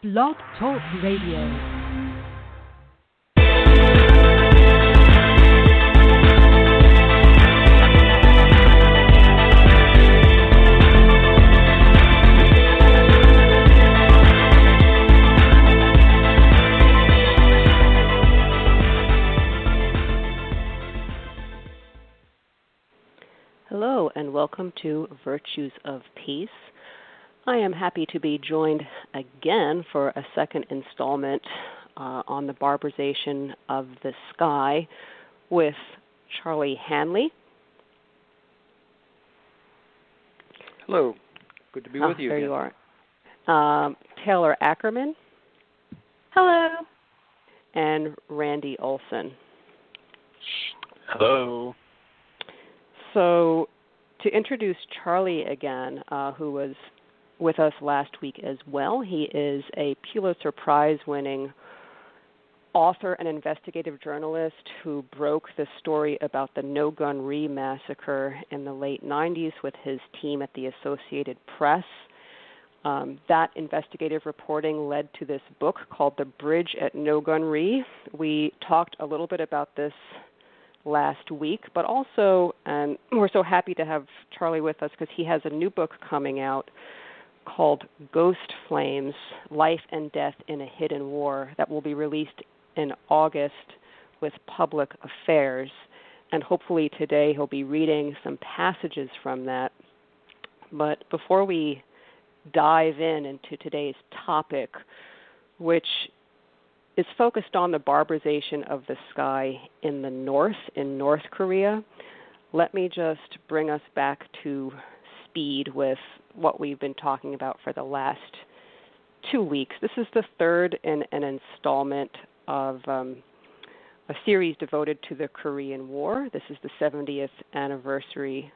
Blog Talk Radio. Hello and welcome to Virtues of Peace. I am happy to be joined again for a second installment on the barbarization of the sky with Charlie Hanley. Hello. Good to be with you there again. You are. Taylor Ackerman. Hello. And Randy Olson. Hello. So to introduce Charlie again, who was with us last week as well, he is a Pulitzer Prize winning author and investigative journalist who broke the story about the No Gun Re massacre in the late 90s with his team at the Associated Press. That investigative reporting led to this book called The Bridge at No Gun Re. We talked a little bit about this last week, but also, and we're so happy to have Charlie with us because he has a new book coming out called Ghost Flames, Life and Death in a Hidden War that will be released in August with Public Affairs. And hopefully today he'll be reading some passages from that. But before we dive into today's topic, which is focused on the barbarization of the sky in the north, in North Korea, let me just bring us back to speed with what we've been talking about for the last 2 weeks. This is the third in an installment of a series devoted to the Korean War. This is the 70th anniversary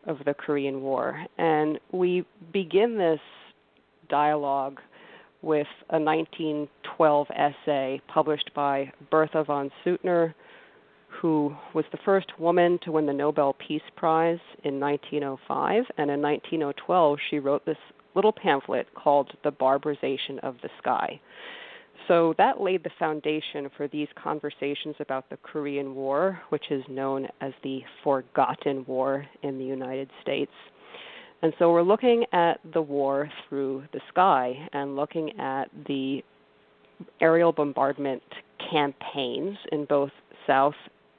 of the Korean War. And we begin this dialogue with a 1912 essay published by Bertha von Suttner, who was the first woman to win the Nobel Peace Prize in 1905. And in 1912, she wrote this little pamphlet called The Barbarization of the Sky. So that laid the foundation for these conversations about the Korean War, which is known as the Forgotten War in the United States. And so we're looking at the war through the sky and looking at the aerial bombardment campaigns in both South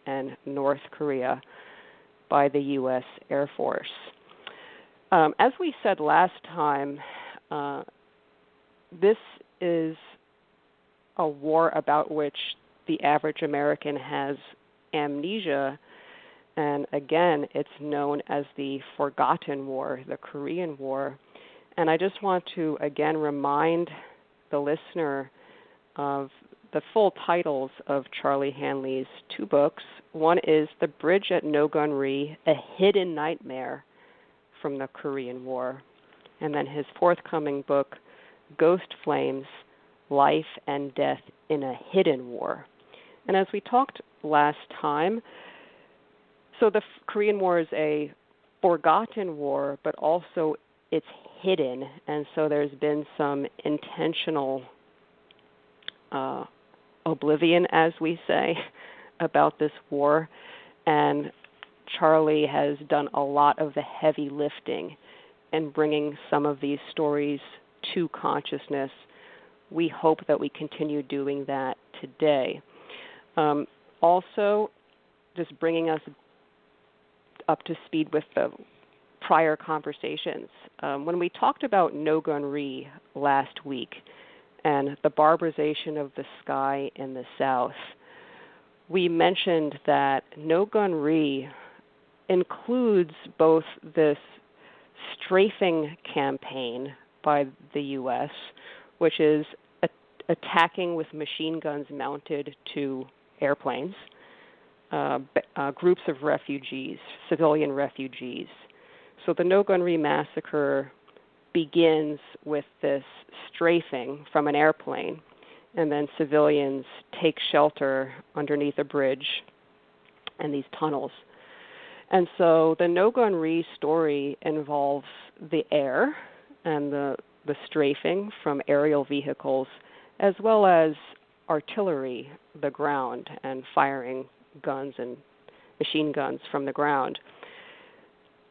and North Korea by the U.S. Air Force. As we said last time, this is a war about which the average American has amnesia. And again, it's known as the Forgotten War, the Korean War. And I just want to again remind the listener of the full titles of Charlie Hanley's two books. One is The Bridge at No Gun Re, A Hidden Nightmare from the Korean War. And then his forthcoming book, Ghost Flames, Life and Death in a Hidden War. And as we talked last time, so the Korean War is a forgotten war, but also it's hidden. And so there's been some intentional oblivion, as we say, about this war. And Charlie has done a lot of the heavy lifting in bringing some of these stories to consciousness. We hope that we continue doing that today. Also, just bringing us up to speed with the prior conversations. When we talked about No Gun Re last week and the barbarization of the sky in the South, we mentioned that No Gun Re includes both this strafing campaign by the U.S., which is attacking with machine guns mounted to airplanes, groups of refugees, civilian refugees. So the No Gun Re massacre begins with this strafing from an airplane, and then civilians take shelter underneath a bridge and these tunnels. And so the No Gun Re story involves the air and the the strafing from aerial vehicles, as well as artillery, the ground, and firing guns and machine guns from the ground.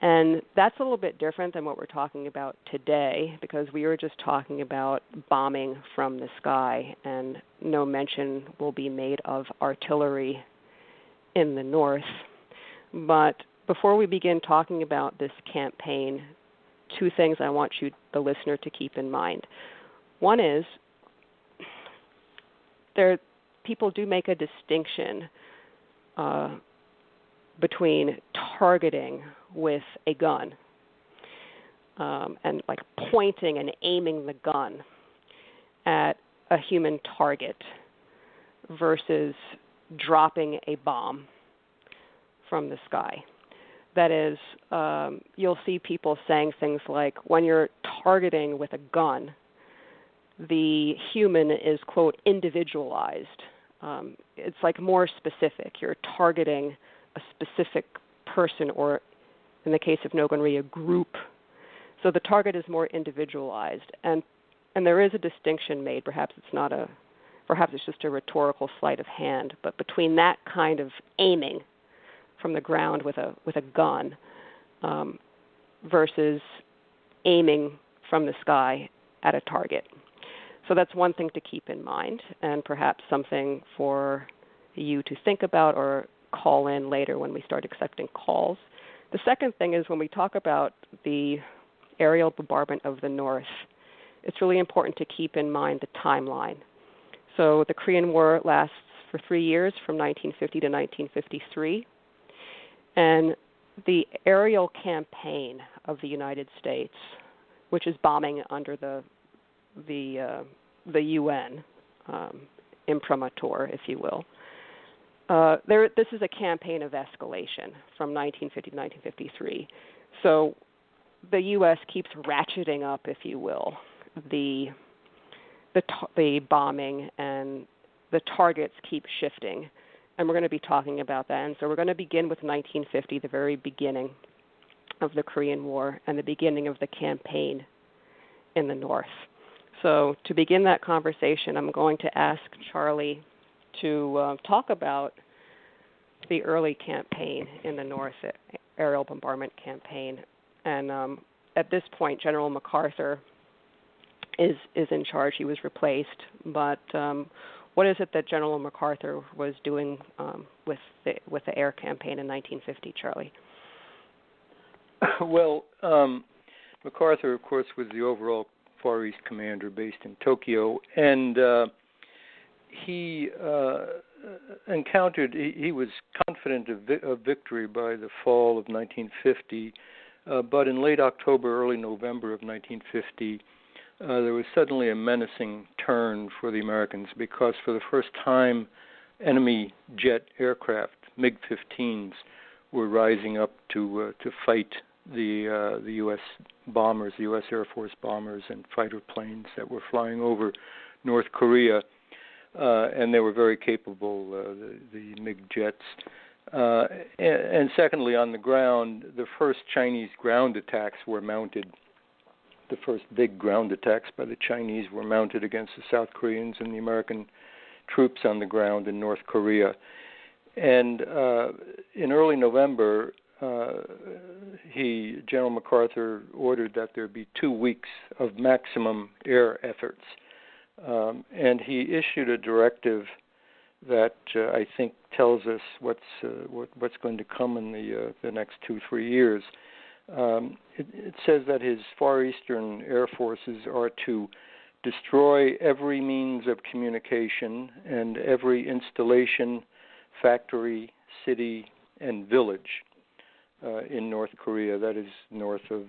And that's a little bit different than what we're talking about today, because we were just talking about bombing from the sky, and no mention will be made of artillery in the north. But before we begin talking about this campaign, two things I want you, the listener, to keep in mind. One is people do make a distinction between targeting with a gun and like pointing and aiming the gun at a human target versus dropping a bomb from the sky. That is, you'll see people saying things like, when you're targeting with a gun, the human is, quote, individualized. It's like more specific. You're targeting a specific person, or in the case of Nogonri, a group. So the target is more individualized. And there is a distinction made. Perhaps it's just a rhetorical sleight of hand, but between that kind of aiming from the ground with a gun versus aiming from the sky at a target. So that's one thing to keep in mind, and perhaps something for you to think about or call in later when we start accepting calls. The second thing is, when we talk about the aerial bombardment of the north, it's really important to keep in mind the timeline. So the Korean War lasts for 3 years, from 1950 to 1953. And the aerial campaign of the United States, which is bombing under the UN imprimatur, if you will, this is a campaign of escalation from 1950 to 1953. So the U.S. keeps ratcheting up, if you will, the bombing, and the targets keep shifting. And we're going to be talking about that. And so we're going to begin with 1950, the very beginning of the Korean War and the beginning of the campaign in the north. So to begin that conversation, I'm going to ask Charlie to talk about the early campaign in the north, aerial bombardment campaign. And at this point, General MacArthur is in charge. He was replaced. But what is it that General MacArthur was doing with the air campaign in 1950, Charlie? Well, MacArthur, of course, was the overall Far East commander based in Tokyo, and he was confident of victory by the fall of 1950, but in late October, early November of 1950, there was suddenly a menacing turn for the Americans, because for the first time, enemy jet aircraft, MiG-15s, were rising up to fight the U.S. bombers, the U.S. Air Force bombers and fighter planes that were flying over North Korea, and they were very capable, the MiG jets. And secondly, on the ground, the first Chinese ground attacks were mounted. The first big ground attacks by the Chinese were mounted against the South Koreans and the American troops on the ground in North Korea. And in early November, General MacArthur ordered that there be 2 weeks of maximum air efforts. And he issued a directive that I think tells us what's going to come in the next 2-3 years. It says that his Far Eastern Air Forces are to destroy every means of communication and every installation, factory, city, and village in North Korea. That is north of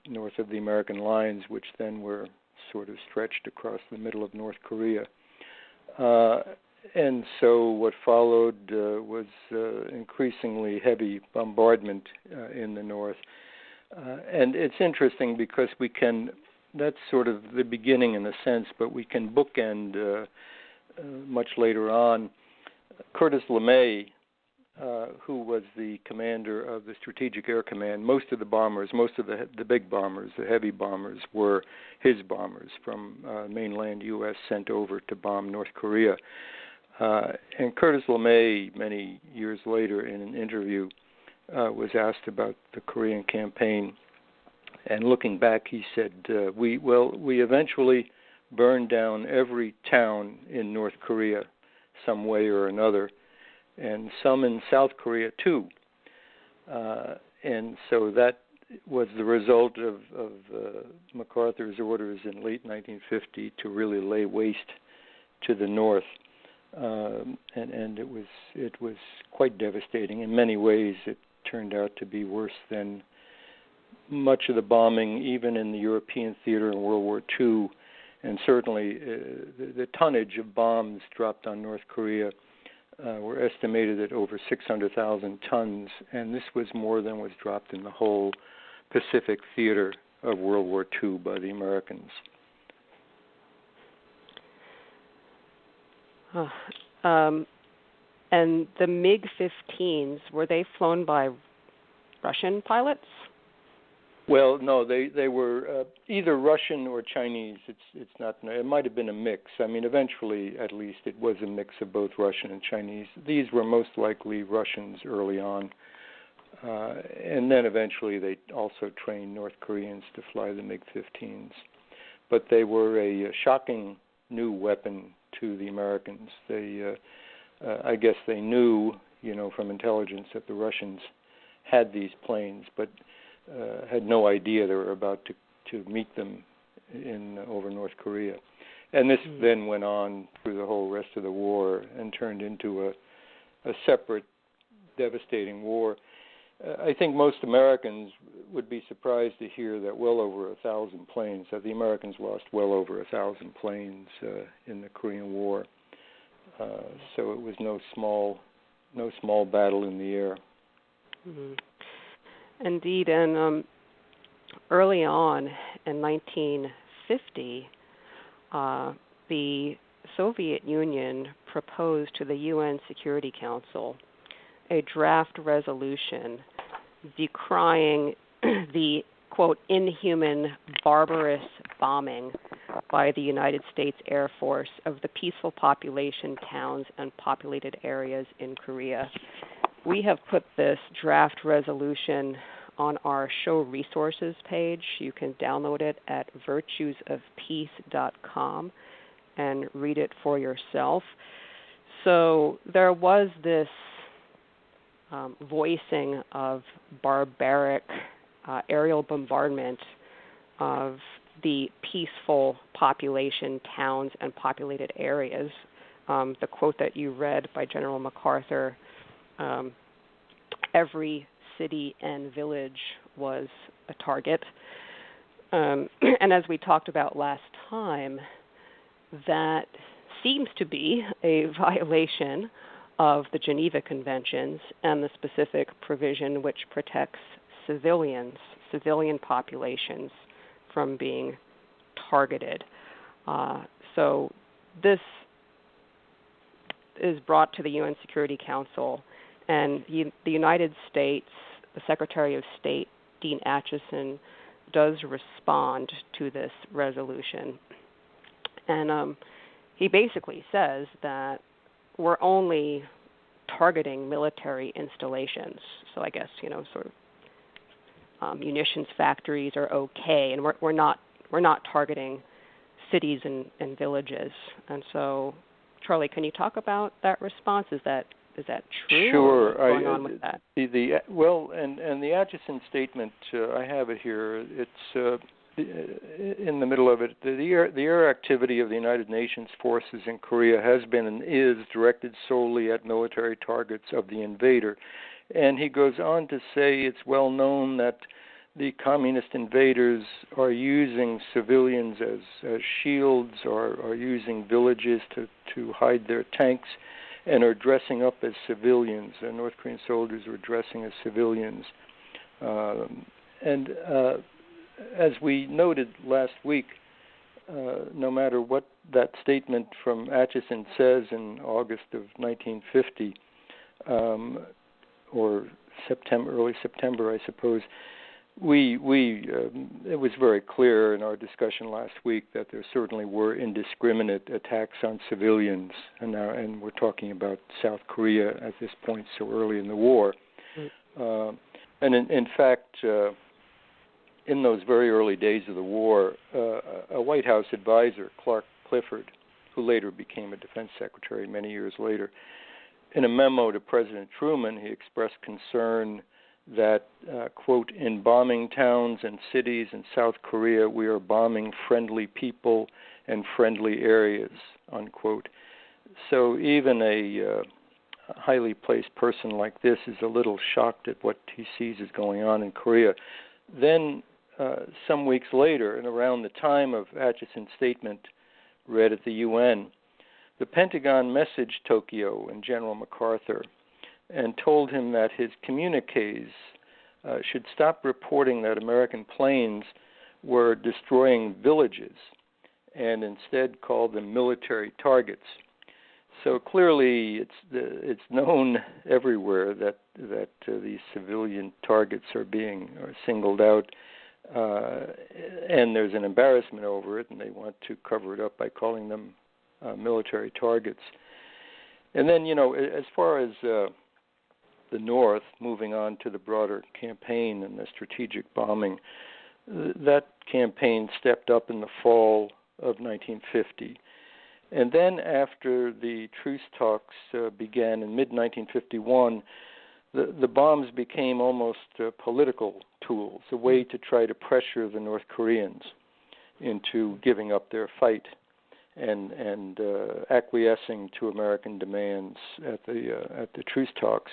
the American lines, which then were sort of stretched across the middle of North Korea. And so what followed was increasingly heavy bombardment in the north. And it's interesting because that's sort of the beginning in a sense, but we can bookend much later on. Curtis LeMay who was the commander of the Strategic Air Command. Most of the bombers, most of the big bombers, the heavy bombers, were his bombers from mainland U.S. sent over to bomb North Korea. And Curtis LeMay, many years later in an interview, was asked about the Korean campaign. And looking back, he said, we eventually burned down every town in North Korea some way or another, and some in South Korea too. And so that was the result of MacArthur's orders in late 1950 to really lay waste to the north. And it was quite devastating. In many ways, it turned out to be worse than much of the bombing, even in the European theater in World War II. And certainly the tonnage of bombs dropped on North Korea were estimated at over 600,000 tons, and this was more than was dropped in the whole Pacific theater of World War II by the Americans. And the MiG-15s, were they flown by Russian pilots? Well, no, they were either Russian or Chinese. It's not. It might have been a mix. I mean, eventually, at least, it was a mix of both Russian and Chinese. These were most likely Russians early on, and then eventually they also trained North Koreans to fly the MiG-15s. But they were a shocking new weapon to the Americans. They, I guess, they knew, from intelligence that the Russians had these planes, but had no idea they were about to meet them over North Korea. And this then went on through the whole rest of the war and turned into a separate, devastating war. I think most Americans would be surprised to hear that well over 1,000 planes, that the Americans lost well over 1,000 planes in the Korean War. So it was no small battle in the air. Mm-hmm. Indeed, and early on in 1950, the Soviet Union proposed to the UN Security Council a draft resolution decrying the, quote, inhuman, barbarous bombing by the United States Air Force of the peaceful population, towns, and populated areas in Korea. We have put this draft resolution on our show resources page. You can download it at virtuesofpeace.com and read it for yourself. So there was this voicing of barbaric aerial bombardment of the peaceful population, towns, and populated areas. The quote that you read by General MacArthur, every city and village was a target. And as we talked about last time, that seems to be a violation of the Geneva Conventions and the specific provision which protects civilian populations from being targeted. So this is brought to the UN Security Council, and the United States, the Secretary of State, Dean Acheson, does respond to this resolution. And he basically says that we're only targeting military installations. So I guess, sort of munitions factories are okay, and we're not targeting cities and villages. And so, Charlie, can you talk about that response? Is that true? Sure. What's going on with that? And the Acheson statement, I have it here. It's in the middle of it. The air activity of the United Nations forces in Korea has been and is directed solely at military targets of the invader. And he goes on to say it's well known that the communist invaders are using civilians as shields, or are using villages to hide their tanks, and are dressing up as civilians. The North Korean soldiers were dressing as civilians. As we noted last week, no matter what that statement from Acheson says in August of 1950, or early September, I suppose, it was very clear in our discussion last week that there certainly were indiscriminate attacks on civilians, and we're talking about South Korea at this point, so early in the war. And in fact, in those very early days of the war, a White House advisor, Clark Clifford, who later became a defense secretary many years later, in a memo to President Truman, he expressed concern that, quote, in bombing towns and cities in South Korea, we are bombing friendly people and friendly areas, unquote. So even a highly placed person like this is a little shocked at what he sees is going on in Korea. Then some weeks later, and around the time of Atchison's statement read at the UN, the Pentagon messaged Tokyo and General MacArthur and told him that his communiques should stop reporting that American planes were destroying villages and instead call them military targets. So clearly it's known everywhere that these civilian targets are being singled out, and there's an embarrassment over it, and they want to cover it up by calling them military targets. And then, as far as the North, moving on to the broader campaign and the strategic bombing, that campaign stepped up in the fall of 1950. And then after the truce talks began in mid-1951, the bombs became almost political tools, a way to try to pressure the North Koreans into giving up their fight and acquiescing to American demands at the truce talks.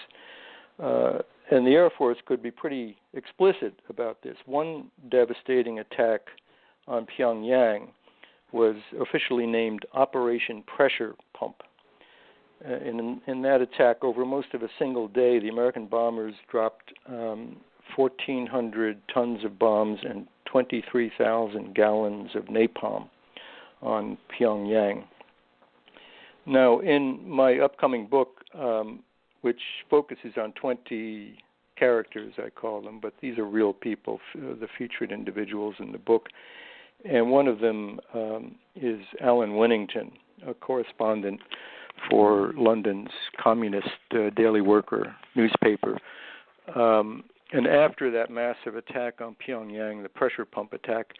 And the Air Force could be pretty explicit about this. One devastating attack on Pyongyang was officially named Operation Pressure Pump. In that attack, over most of a single day, the American bombers dropped 1,400 tons of bombs and 23,000 gallons of napalm on Pyongyang. Now, in my upcoming book, which focuses on 20 characters, I call them, but these are real people, the featured individuals in the book, and one of them is Alan Winnington, a correspondent for London's Communist Daily Worker newspaper. And after that massive attack on Pyongyang, the pressure pump attack,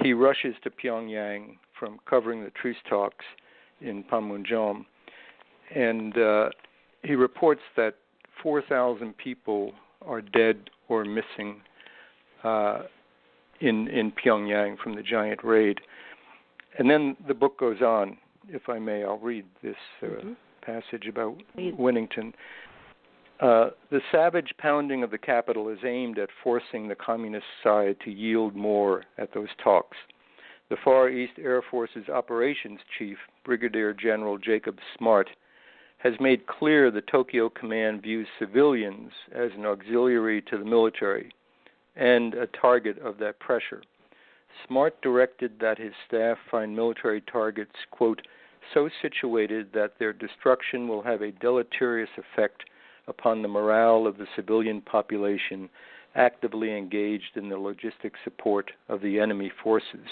he rushes to Pyongyang from covering the truce talks in Panmunjom, and he reports that 4,000 people are dead or missing in Pyongyang from the giant raid. And then the book goes on. If I may, I'll read this passage about Winnington. The savage pounding of the capital is aimed at forcing the communist side to yield more at those talks. The Far East Air Force's operations chief, Brigadier General Jacob Smart, has made clear the Tokyo command views civilians as an auxiliary to the military and a target of that pressure. Smart directed that his staff find military targets, quote, so situated that their destruction will have a deleterious effect upon the morale of the civilian population actively engaged in the logistic support of the enemy forces.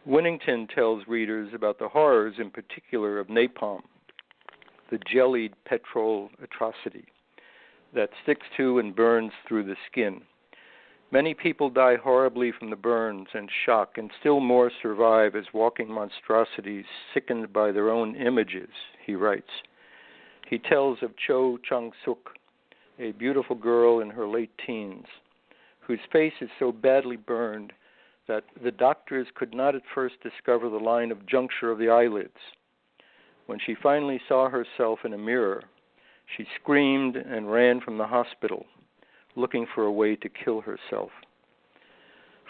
Winnington tells readers about the horrors in particular of napalm, the jellied petrol atrocity that sticks to and burns through the skin. Many people die horribly from the burns and shock, and still more survive as walking monstrosities sickened by their own images, he writes. He tells of Cho Chung-suk, a beautiful girl in her late teens, whose face is so badly burned that the doctors could not at first discover the line of juncture of the eyelids. When she finally saw herself in a mirror, she screamed and ran from the hospital, looking for a way to kill herself.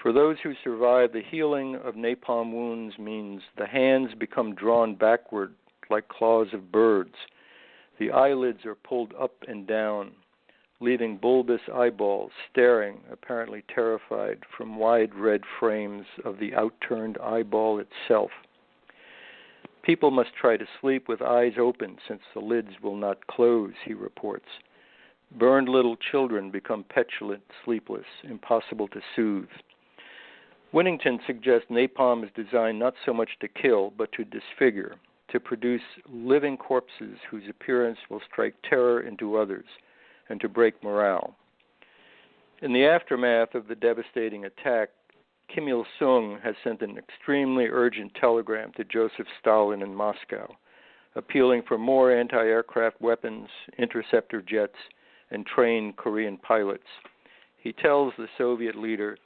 For those who survive, the healing of napalm wounds means the hands become drawn backward like claws of birds. The eyelids are pulled up and down, leaving bulbous eyeballs staring, apparently terrified, from wide red frames of the outturned eyeball itself. People must try to sleep with eyes open since the lids will not close, he reports. Burned little children become petulant, sleepless, impossible to soothe. Winnington suggests napalm is designed not so much to kill, but to disfigure, to produce living corpses whose appearance will strike terror into others, and to break morale. In the aftermath of the devastating attack, Kim Il-sung has sent an extremely urgent telegram to Joseph Stalin in Moscow, appealing for more anti-aircraft weapons, interceptor jets, and trained Korean pilots. He tells the Soviet leader,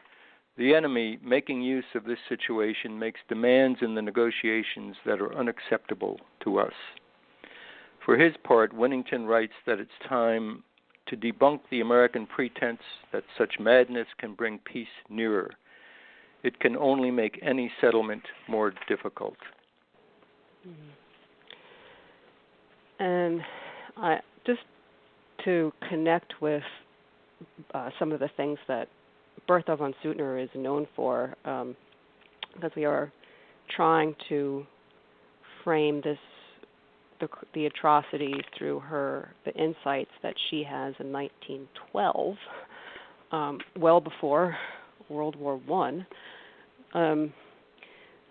"The enemy, making use of this situation, makes demands in the negotiations that are unacceptable to us." For his part, Winnington writes that it's time to debunk the American pretense that such madness can bring peace nearer. It can only make any settlement more difficult. And just to connect with some of the things that Bertha von Suttner is known for, because we are trying to frame the atrocities through the insights that she has in 1912, well before World War I.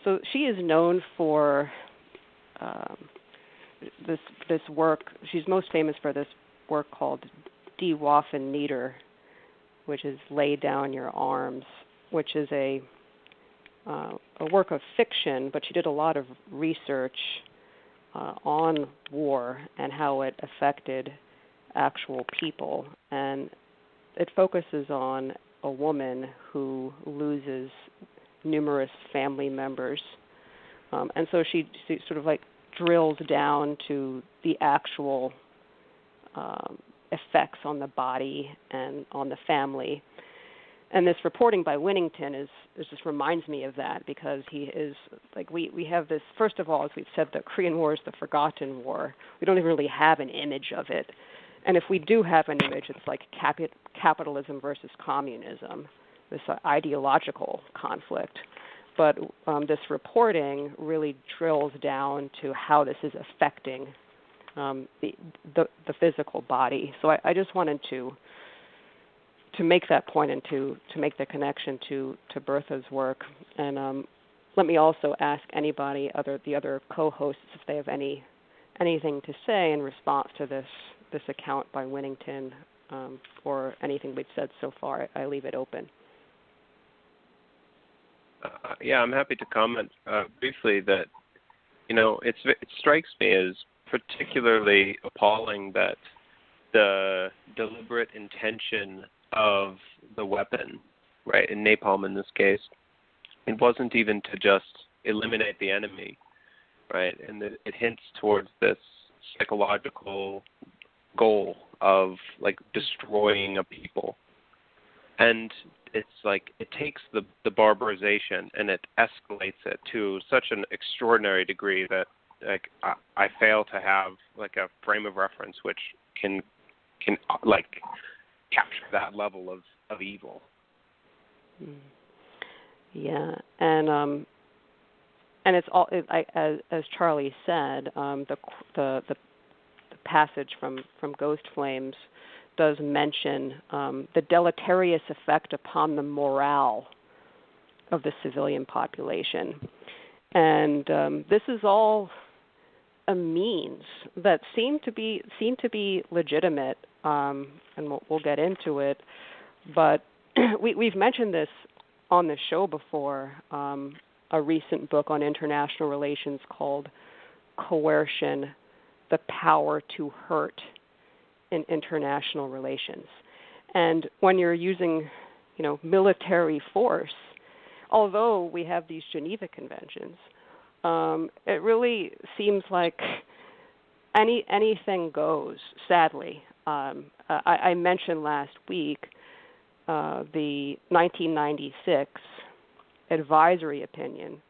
So she is known for this work. She's most famous for this work called Die Waffen nieder, which is Lay Down Your Arms, which is a work of fiction, but she did a lot of research on war and how it affected actual people. And it focuses on a woman who loses numerous family members. And so she sort of like drills down to the actual effects on the body and on the family. And this reporting by Winnington just reminds me of that, because he is like, we have this, first of all, as we've said, the Korean War is the forgotten war. We don't even really have an image of it. And if we do have an image, it's like capitalism versus communism, this ideological conflict. But this reporting really drills down to how this is affecting the physical body. So I just wanted to make that point and to make the connection to Bertha's work. And let me also ask anybody, the other co-hosts, if they have anything to say in response to this account by Winnington, or anything we've said so far. I leave it open. Yeah, I'm happy to comment briefly that, it strikes me as particularly appalling that the deliberate intention of the weapon, right, in napalm in this case, it wasn't even to just eliminate the enemy, right, and that it hints towards this psychological goal of, like, destroying a people. And it's like it takes the barbarization and it escalates it to such an extraordinary degree that, like, I fail to have, like, a frame of reference which can like capture that level of evil. Yeah, and it's all as Charlie said, the passage from Ghost Flames does mention the deleterious effect upon the morale of the civilian population, and this is all a means that seem to be legitimate, and we'll get into it. But we've mentioned this on the show before. A recent book on international relations called "Coercion: The Power to Hurt in International Relations." And when you're using, military force, although we have these Geneva Conventions, it really seems like anything goes, sadly. I mentioned last week the 1996 advisory opinion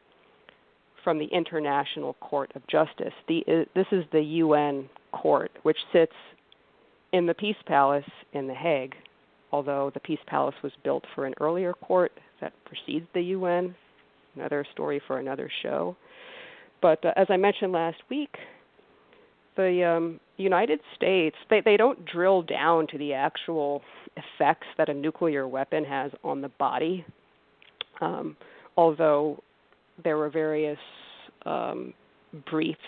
from the International Court of Justice. This is the UN court, which sits in the Peace Palace in The Hague, although the Peace Palace was built for an earlier court that precedes the UN, another story for another show. But as I mentioned last week, the United States, they don't drill down to the actual effects that a nuclear weapon has on the body, although there were various briefs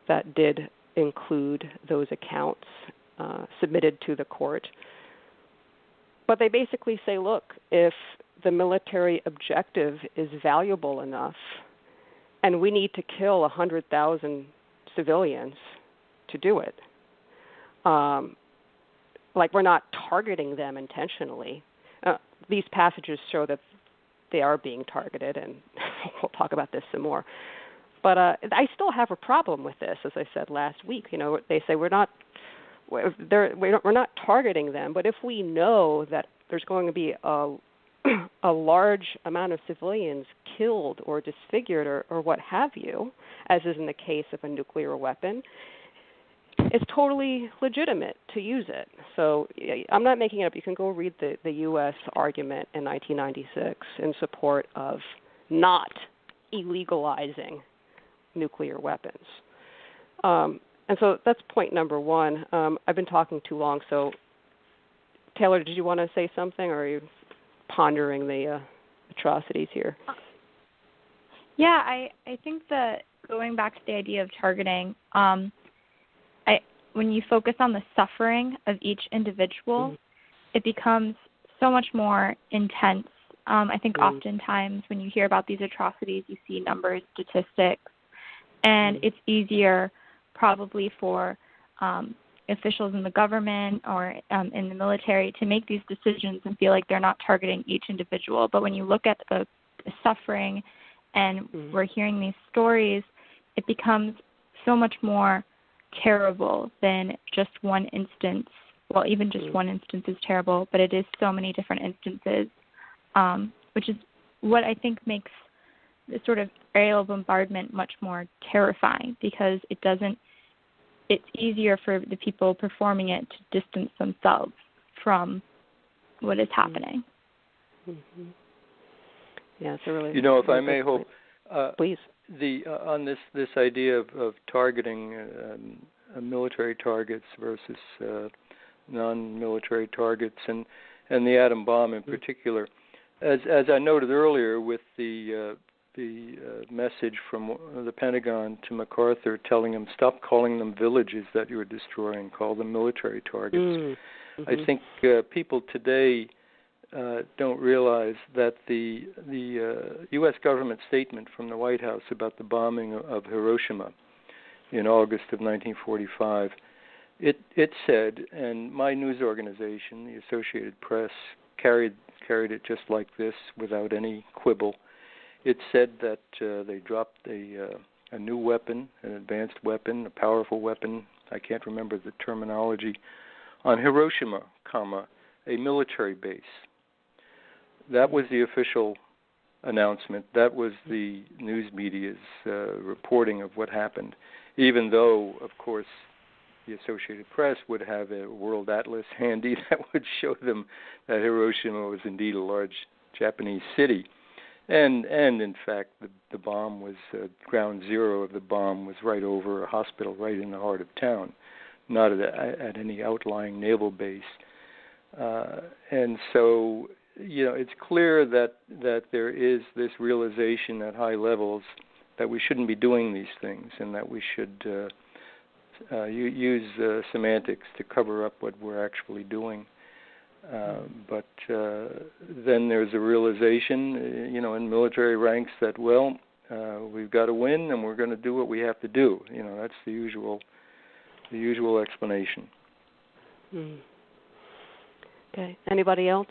that did include those accounts submitted to the court. But they basically say, look, if the military objective is valuable enough and we need to kill 100,000 civilians to do it, like we're not targeting them intentionally. These passages show that they are being targeted, and we'll talk about this some more. But I still have a problem with this, as I said last week. You know, they say we're not targeting them, but if we know that there's going to be a large amount of civilians killed or disfigured or what have you, as is in the case of a nuclear weapon, it's totally legitimate to use it. So I'm not making it up. You can go read the U.S. argument in 1996 in support of not illegalizing nuclear weapons. And so that's point number one. I've been talking too long, so Taylor, did you want to say something, or are you pondering the atrocities here? Yeah, I think that going back to the idea of targeting, when you focus on the suffering of each individual, it becomes so much more intense. I think oftentimes when you hear about these atrocities, you see numbers, statistics, and it's easier probably for officials in the government or in the military to make these decisions and feel like they're not targeting each individual. But when you look at the suffering and we're hearing these stories, it becomes so much more terrible than just one instance. Well, even just one instance is terrible, but it is so many different instances, which is what I think makes the sort of aerial bombardment much more terrifying, because it's easier for the people performing it to distance themselves from what is happening. Mm-hmm. Yeah, it's a really. You know, if I may, Hope, please. On this idea of targeting military targets versus non-military targets, and the atom bomb in particular, as I noted earlier, with the message from the Pentagon to MacArthur telling him, stop calling them villages that you're destroying, call them military targets. Mm-hmm. I think people today don't realize that the U.S. government statement from the White House about the bombing of Hiroshima in August of 1945, it said, and my news organization, the Associated Press, carried it just like this without any quibble. It said that they dropped a new weapon, an advanced weapon, a powerful weapon, I can't remember the terminology, on Hiroshima, a military base. That was the official announcement. That was the news media's reporting of what happened, even though, of course, the Associated Press would have a world atlas handy that would show them that Hiroshima was indeed a large Japanese city. And in fact, the bomb was, ground zero of the bomb was right over a hospital right in the heart of town, not at any outlying naval base. And so, you know, it's clear that there is this realization at high levels that we shouldn't be doing these things, and that we should use semantics to cover up what we're actually doing. But then there's a realization, you know, in military ranks that, well, we've got to win, and we're going to do what we have to do. You know, that's the usual explanation. Okay. Anybody else?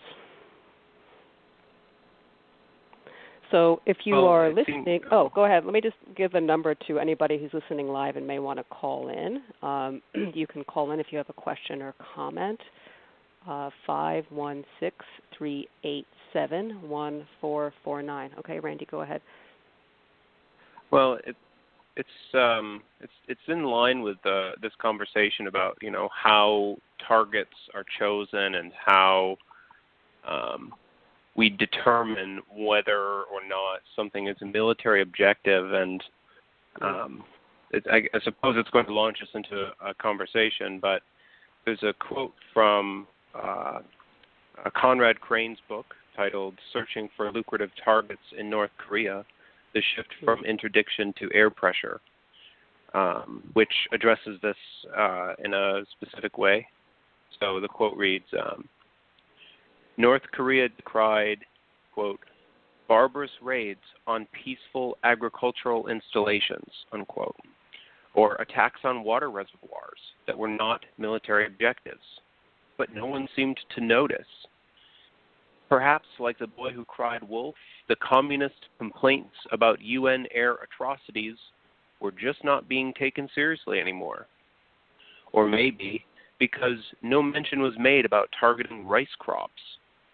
So if you are listening, go ahead. Let me just give a number to anybody who's listening live and may want to call in. You can call in if you have a question or comment. 516-387-1449. Okay, Randy, go ahead. Well, it's in line with this conversation about, you know, how targets are chosen and how we determine whether or not something is a military objective, and I suppose it's going to launch us into a conversation, but there's a quote from Conrad Crane's book titled Searching for Lucrative Targets in North Korea, The Shift from Interdiction to Air Pressure, which addresses this in a specific way. So the quote reads, North Korea decried, quote, barbarous raids on peaceful agricultural installations, unquote, or attacks on water reservoirs that were not military objectives. But no one seemed to notice. Perhaps, like the boy who cried wolf, the communist complaints about UN air atrocities were just not being taken seriously anymore. Or maybe because no mention was made about targeting rice crops,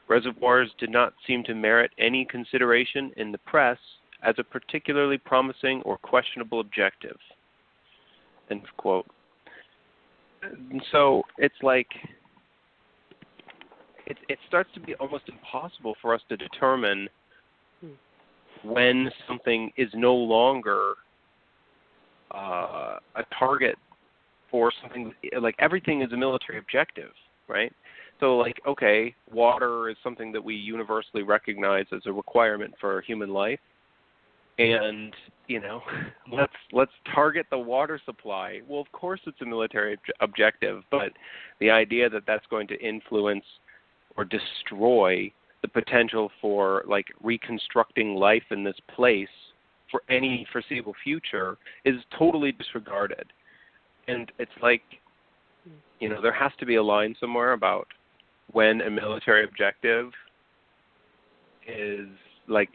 reservoirs did not seem to merit any consideration in the press as a particularly promising or questionable objective. End quote. And so it's like it starts to be almost impossible for us to determine when something is no longer a target for something. Like everything is a military objective, right? So, like, okay, water is something that we universally recognize as a requirement for human life, and let's target the water supply. Well, of course, it's a military objective, but the idea that that's going to influence or destroy the potential for like reconstructing life in this place for any foreseeable future is totally disregarded. And it's like, there has to be a line somewhere about when a military objective is like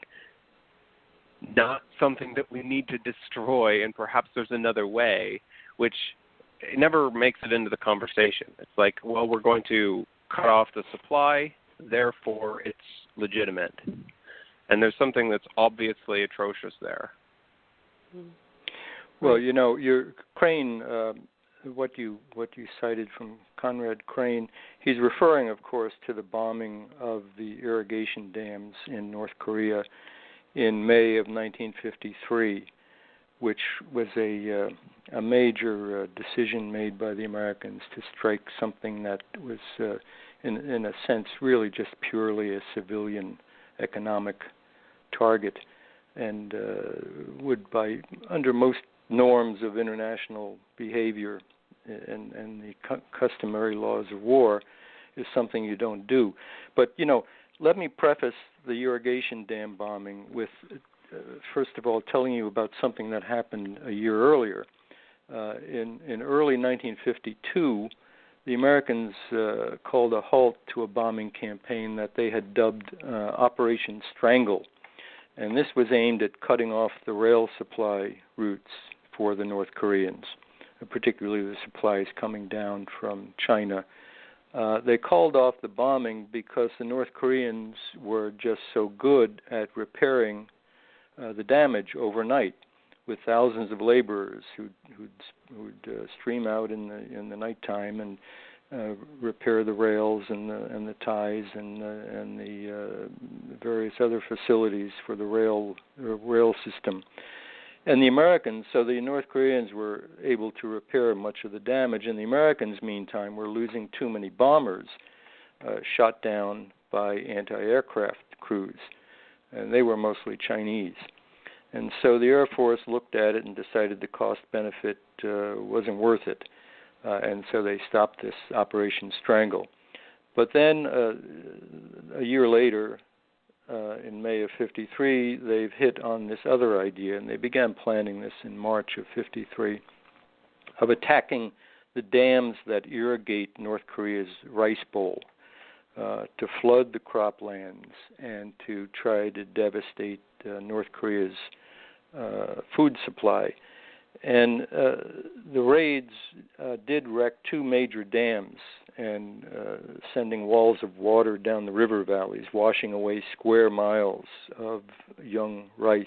not something that we need to destroy, and perhaps there's another way, which it never makes it into the conversation. It's like, well, we're going to cut off the supply, therefore it's legitimate. And there's something that's obviously atrocious there. Well, your Crane, what you cited from Conrad Crane, he's referring, of course, to the bombing of the irrigation dams in North Korea in May of 1953, which was a major decision made by the Americans to strike something that was, in a sense, really just purely a civilian economic target, and would, under most norms of international behavior and the customary laws of war, is something you don't do. But, let me preface the irrigation dam bombing with, first of all, telling you about something that happened a year earlier. In early 1952, the Americans called a halt to a bombing campaign that they had dubbed Operation Strangle. And this was aimed at cutting off the rail supply routes for the North Koreans, particularly the supplies coming down from China. They called off the bombing because the North Koreans were just so good at repairing the damage overnight, with thousands of laborers who'd stream out in the nighttime and repair the rails and the ties and the various other facilities for the rail system. And the Americans, so the North Koreans were able to repair much of the damage, and the Americans, meantime, were losing too many bombers shot down by anti-aircraft crews, and they were mostly Chinese. And so the Air Force looked at it and decided the cost-benefit wasn't worth it, and so they stopped this Operation Strangle. But then a year later, in May of 53, they've hit on this other idea, and they began planning this in March of 53, of attacking the dams that irrigate North Korea's rice bowl, to flood the croplands and to try to devastate North Korea's food supply. And the raids did wreck two major dams and sending walls of water down the river valleys, washing away square miles of young rice.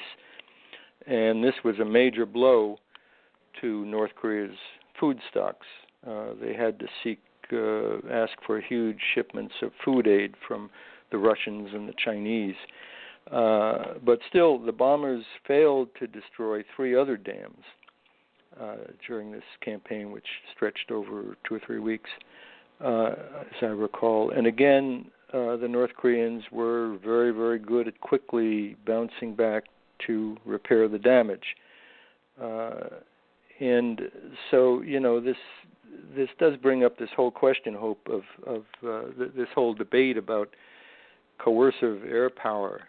And this was a major blow to North Korea's food stocks. They had to ask for huge shipments of food aid from the Russians and the Chinese. But still, the bombers failed to destroy three other dams. during this campaign, which stretched over 2 or 3 weeks, as I recall. And again, the North Koreans were very, very good at quickly bouncing back to repair the damage. And so, this does bring up this whole question, Hope, of this whole debate about coercive air power,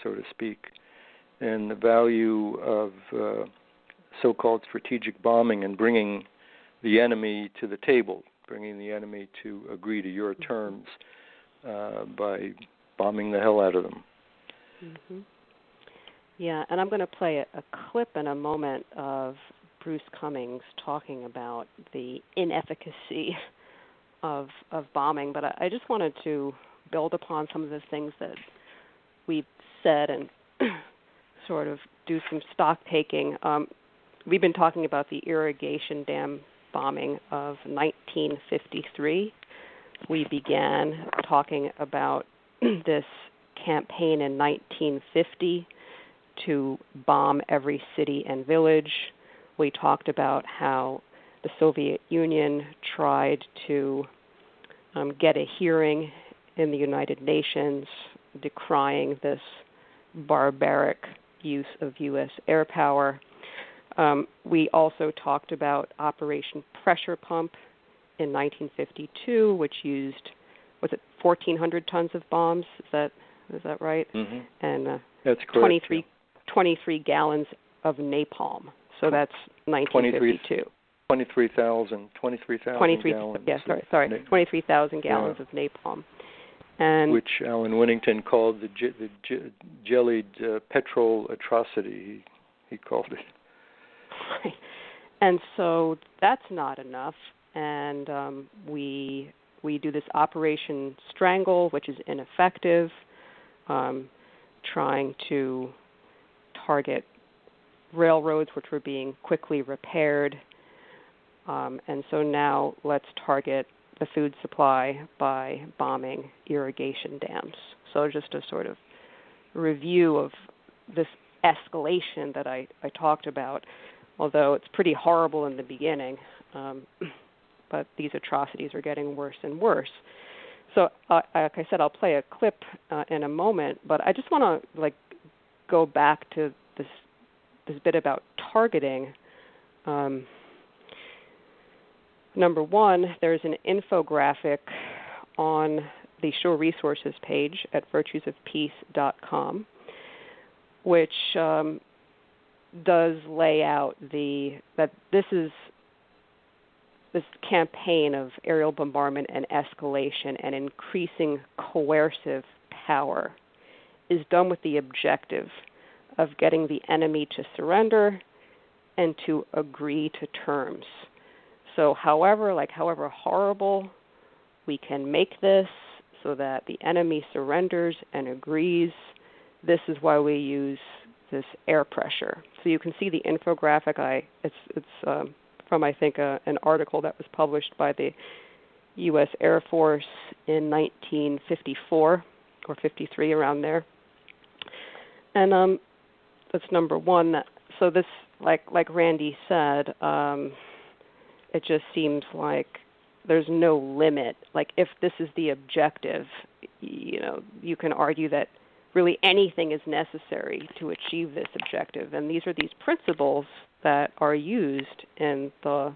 so to speak, and the value of so-called strategic bombing and bringing the enemy to the table, bringing the enemy to agree to your terms by bombing the hell out of them. Mm-hmm. Yeah, and I'm going to play a clip in a moment of Bruce Cummings talking about the inefficacy of bombing, but I just wanted to build upon some of the things that we've said and sort of do some stock taking. We've been talking about the irrigation dam bombing of 1953. We began talking about this campaign in 1950 to bomb every city and village. We talked about how the Soviet Union tried to get a hearing in the United Nations decrying this barbaric use of U.S. air power. We also talked about Operation Pressure Pump in 1952, which used, was it 1,400 tons of bombs? Is that right? Mm-hmm. And that's correct. 23 gallons of napalm. So that's 1952. 23,000 gallons. Yeah, sorry. 23,000 gallons of napalm. And which Alan Winnington called the jellied petrol atrocity, he called it. Right. And so that's not enough. And we do this Operation Strangle, which is ineffective, trying to target railroads which were being quickly repaired. And so now let's target the food supply by bombing irrigation dams. So just a sort of review of this escalation that I talked about, although it's pretty horrible in the beginning, but these atrocities are getting worse and worse. So like I said, I'll play a clip in a moment, but I just want to go back to this bit about targeting. Number one, there's an infographic on the show resources page at virtuesofpeace.com, which does lay out that this campaign of aerial bombardment and escalation and increasing coercive power is done with the objective of getting the enemy to surrender and to agree to terms. So however horrible we can make this so that the enemy surrenders and agrees, this is why we use this air pressure. So you can see the infographic. It's from, I think, an article that was published by the U.S. Air Force in 1954 or 53, around there. And that's number one. So this, like Randy said, it just seems like there's no limit. Like if this is the objective, you can argue that really anything is necessary to achieve this objective. And these are these principles that are used in the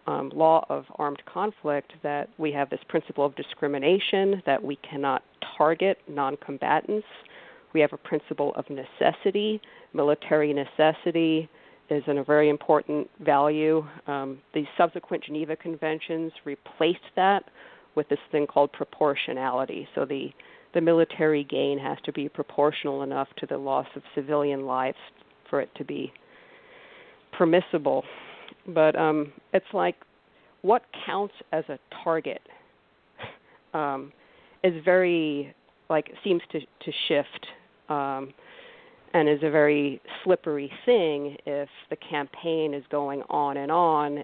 law of armed conflict, that we have this principle of discrimination, that we cannot target non-combatants. We have a principle of necessity. Military necessity is a very important value. The subsequent Geneva Conventions replaced that with this thing called proportionality. So the military gain has to be proportional enough to the loss of civilian lives for it to be permissible. But it's like what counts as a target is very, seems to shift and is a very slippery thing if the campaign is going on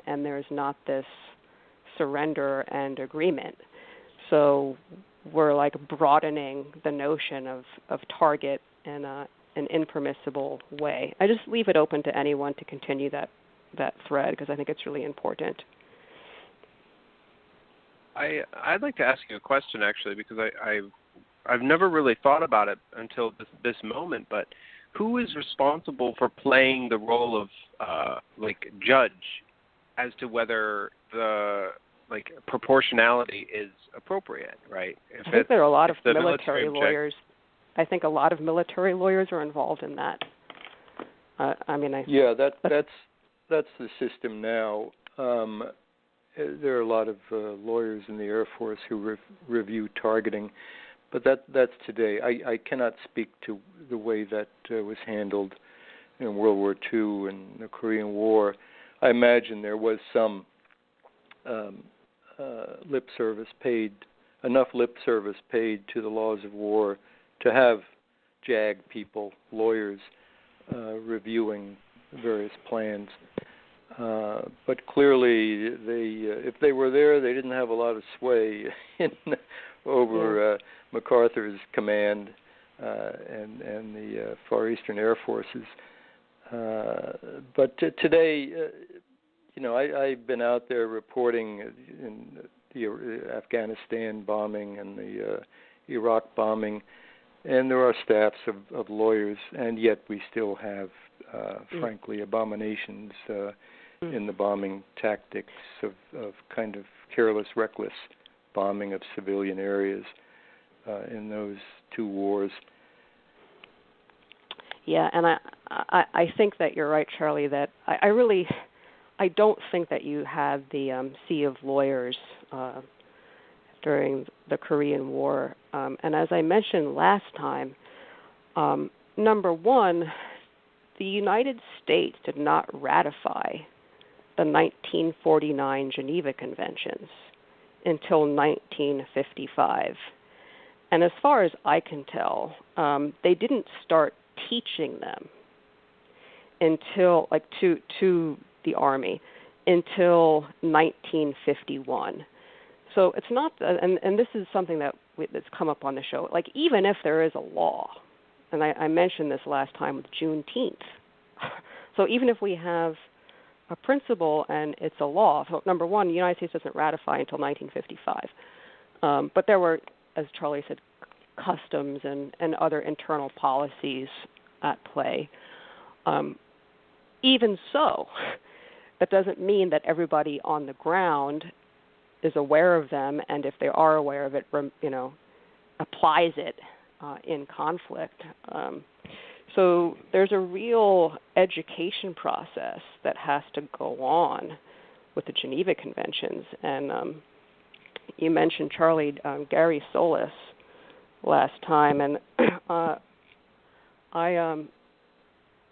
and there's not this surrender and agreement. So we're broadening the notion of target in an impermissible way. I just leave it open to anyone to continue that thread, because I think it's really important. I'd like to ask you a question, actually, because I've never really thought about it until this moment. But who is responsible for playing the role of judge as to whether the proportionality is appropriate, right? I think there are a lot of military lawyers. I think a lot of military lawyers are involved in that. That's the system now. There are a lot of lawyers in the Air Force who review targeting, but that's today. I cannot speak to the way that was handled in World War II and the Korean War. I imagine there was some enough lip service paid to the laws of war to have JAG people, lawyers, reviewing various plans. But clearly, if they were there, they didn't have a lot of sway over MacArthur's command and the Far Eastern Air Forces. But today, I've been out there reporting in the Afghanistan bombing and the Iraq bombing, and there are staffs of lawyers, and yet we still have, frankly, abominations in the bombing tactics of kind of careless, reckless bombing of civilian areas in those two wars. Yeah, and I think that you're right, Charlie, that I don't think that you had the sea of lawyers during the Korean War. And as I mentioned last time, number one, the United States did not ratify the 1949 Geneva Conventions until 1955. And as far as I can tell, they didn't start teaching them until, to the Army, until 1951. So it's not, and this is something that's come up on the show, even if there is a law, and I mentioned this last time with Juneteenth, so even if we have a principle and it's a law, so number one, the United States doesn't ratify until 1955. But there were, as Charlie said, customs and other internal policies at play. Even so, that doesn't mean that everybody on the ground is aware of them, and if they are aware of it, applies it in conflict. So there's a real education process that has to go on with the Geneva Conventions. And you mentioned, Charlie, Gary Solis last time, and I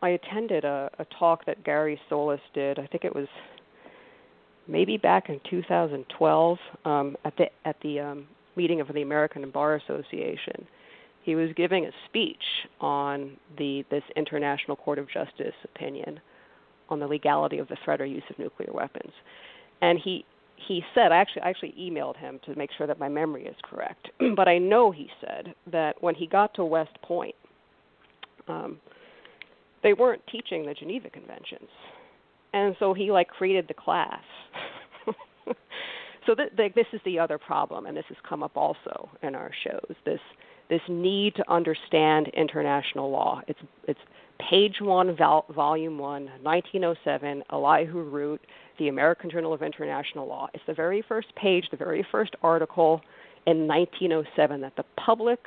attended a talk that Gary Solis did. I think it was maybe back in 2012 at the meeting of the American Bar Association. He was giving a speech on this International Court of Justice opinion on the legality of the threat or use of nuclear weapons. And he said, I actually emailed him to make sure that my memory is correct, but I know he said that when he got to West Point, they weren't teaching the Geneva Conventions. And so he created the class. So this is the other problem, and this has come up also in our shows, this need to understand international law. It's page 1, volume 1, 1907, Elihu Root, the American Journal of International Law. It's the very first page, the very first article in 1907 that the public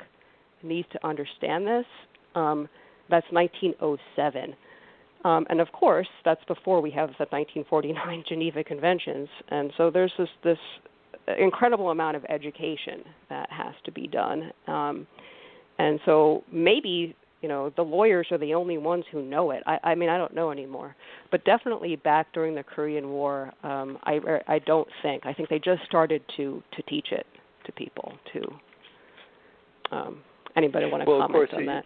needs to understand this. That's 1907. And of course, that's before we have the 1949 Geneva Conventions. And so there's this incredible amount of education that has to be done. And so maybe, the lawyers are the only ones who know it. I mean, I don't know anymore. But definitely back during the Korean War, I don't think. I think they just started to teach it to people, too. Anybody want to comment on that?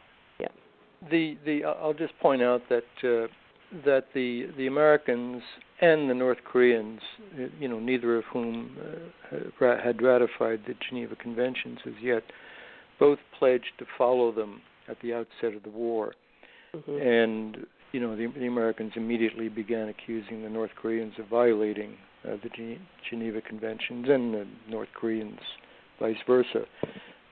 I'll just point out that the Americans and the North Koreans, neither of whom had ratified the Geneva Conventions as yet, both pledged to follow them at the outset of the war. Mm-hmm. And the Americans immediately began accusing the North Koreans of violating the Geneva Conventions, and the North Koreans vice versa.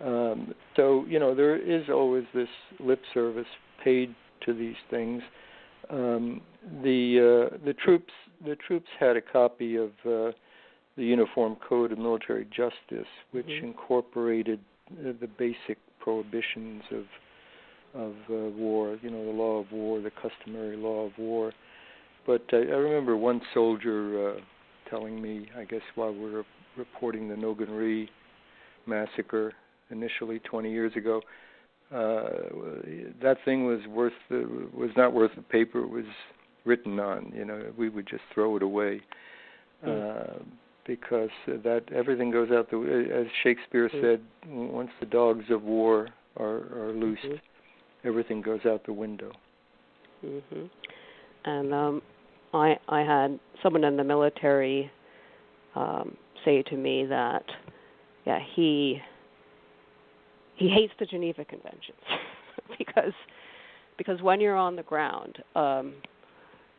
So there is always this lip service paid to these things. The troops had a copy of the Uniform Code of Military Justice, which incorporated the basic prohibitions of war, the law of war, the customary law of war. But I remember one soldier telling me, I guess while we were reporting the Nogan-Ri massacre initially 20 years ago, that thing was not worth the paper it was written on. We would just throw it away because that everything goes out the way. As Shakespeare said, once the dogs of war are loosed, everything goes out the window. And I had someone in the military say to me that, he hates the Geneva Conventions because when you're on the ground,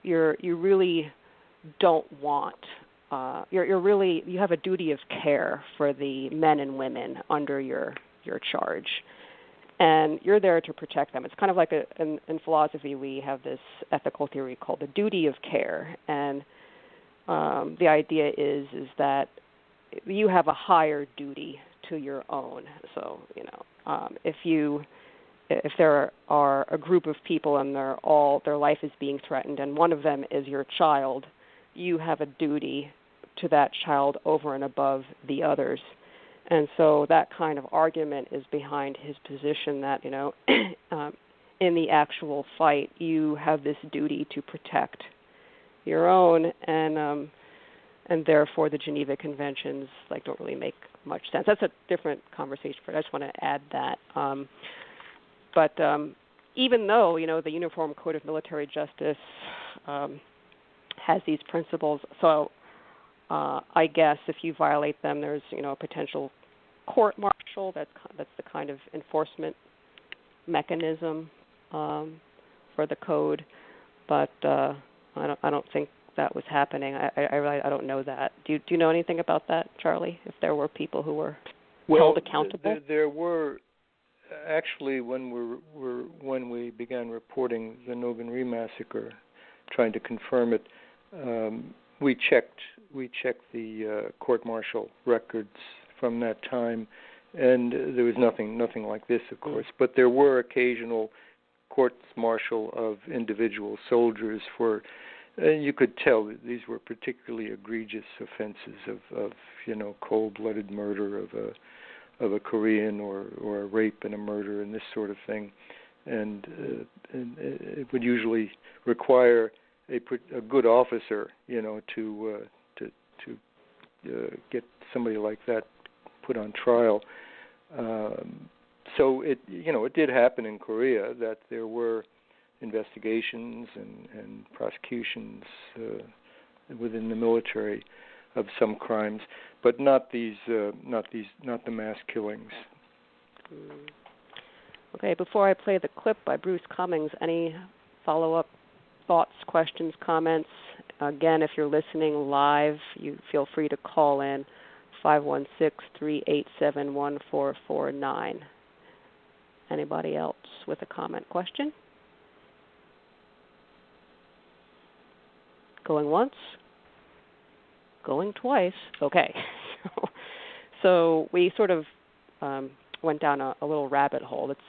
you really don't want. You have a duty of care for the men and women under your charge, and you're there to protect them. It's kind of like in philosophy we have this ethical theory called the duty of care, and the idea is that you have a higher duty to your own. So if there are a group of people and their life is being threatened, and one of them is your child, you have a duty to that child over and above the others. And so that kind of argument is behind his position that, in the actual fight, you have this duty to protect your own, and therefore the Geneva Conventions don't really make much sense. That's a different conversation, but I just want to add that. But even though, the Uniform Code of Military Justice has these principles, so I guess if you violate them, there's a potential court-martial. That's the kind of enforcement mechanism for the code. But I don't think that was happening. I don't know that. Do you know anything about that, Charlie? If there were people who were held accountable? There were actually when we began reporting the Nogan-Ri massacre, trying to confirm it. We checked the court-martial records from that time, and there was nothing like this, of course. But there were occasional courts-martial of individual soldiers for. You could tell that these were particularly egregious offenses of cold-blooded murder of a Korean, or a rape and a murder and this sort of thing, and it would usually require a good officer, to get somebody like that put on trial. So it did happen in Korea that there were investigations and prosecutions within the military of some crimes, but not the mass killings. Okay, before I play the clip by Bruce Cummings, any follow-up thoughts, questions, comments? Again, if you're listening live, you feel free to call in 516-387-1449. Anybody else with a comment, question? Going once? Going twice? Okay. So we sort of went down a little rabbit hole. It's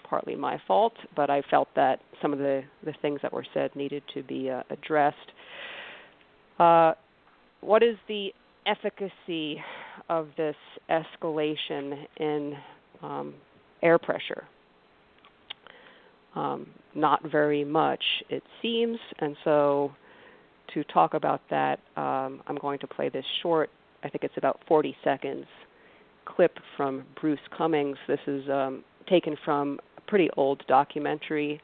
partly my fault, but I felt that some of the things that were said needed to be addressed. What is the efficacy of this escalation in air pressure? Not very much, it seems, and so to talk about that, I'm going to play this short, I think it's about 40 seconds, clip from Bruce Cummings. This is taken from a pretty old documentary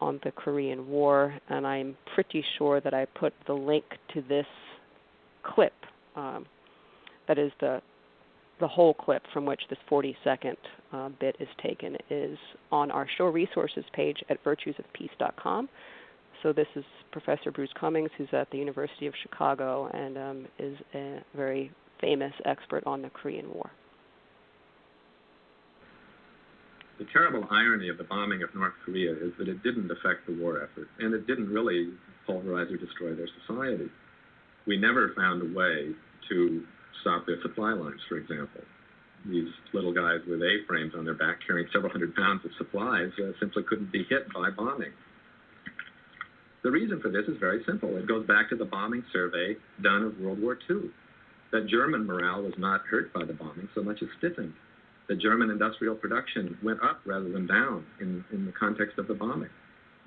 on the Korean War, and I'm pretty sure that I put the link to this clip. That is the the whole clip from which this 40-second bit is taken is on our show resources page at virtuesofpeace.com. So this is Professor Bruce Cummings, who's at the University of Chicago and is a very famous expert on the Korean War. The terrible irony of the bombing of North Korea is that it didn't affect the war effort, and it didn't really pulverize or destroy their society. We never found a way to stop their supply lines, for example. These little guys with A-frames on their back carrying several hundred pounds of supplies simply couldn't be hit by bombing. The reason for this is very simple. It goes back to the bombing survey done of World War II. That German morale was not hurt by the bombing so much as stiffened. The German industrial production went up rather than down in the context of the bombing.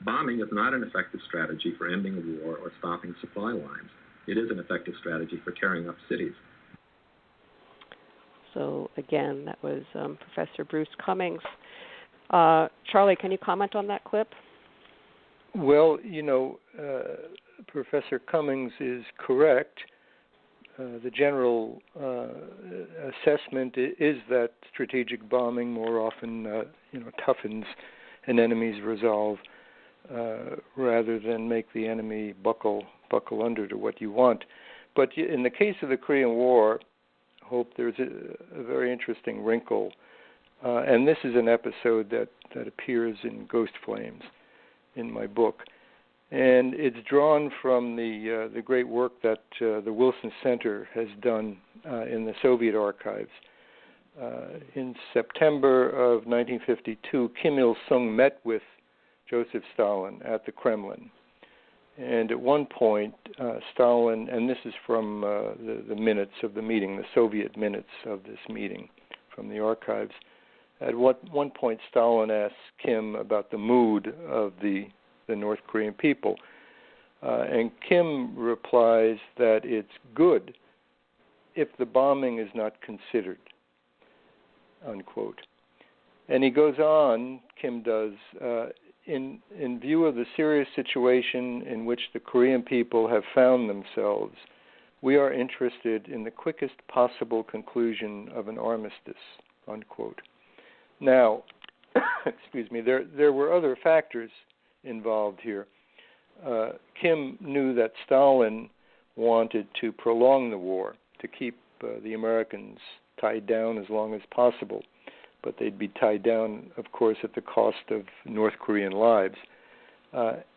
Bombing is not an effective strategy for ending a war or stopping supply lines. It is an effective strategy for tearing up cities. So again, that was Professor Bruce Cummings. Charlie, can you comment on that clip? Well, Professor Cummings is correct. The general assessment is that strategic bombing more often, toughens an enemy's resolve rather than make the enemy buckle under to what you want. But in the case of the Korean War, Hope, there's a very interesting wrinkle, and this is an episode that appears in Ghost Flames in my book. And it's drawn from the great work that the Wilson Center has done in the Soviet archives. In September of 1952, Kim Il-sung met with Joseph Stalin at the Kremlin. And at one point, Stalin, and this is from the minutes of the meeting, the Soviet minutes of this meeting from the archives, at one point Stalin asked Kim about the mood of the North Korean people. And Kim replies that it's good if the bombing is not considered, unquote. And he goes on, Kim does, in view of the serious situation in which the Korean people have found themselves, we are interested in the quickest possible conclusion of an armistice, unquote. Now, excuse me, there were other factors involved here. Kim knew that Stalin wanted to prolong the war, to keep the Americans tied down as long as possible, but they'd be tied down, of course, at the cost of North Korean lives.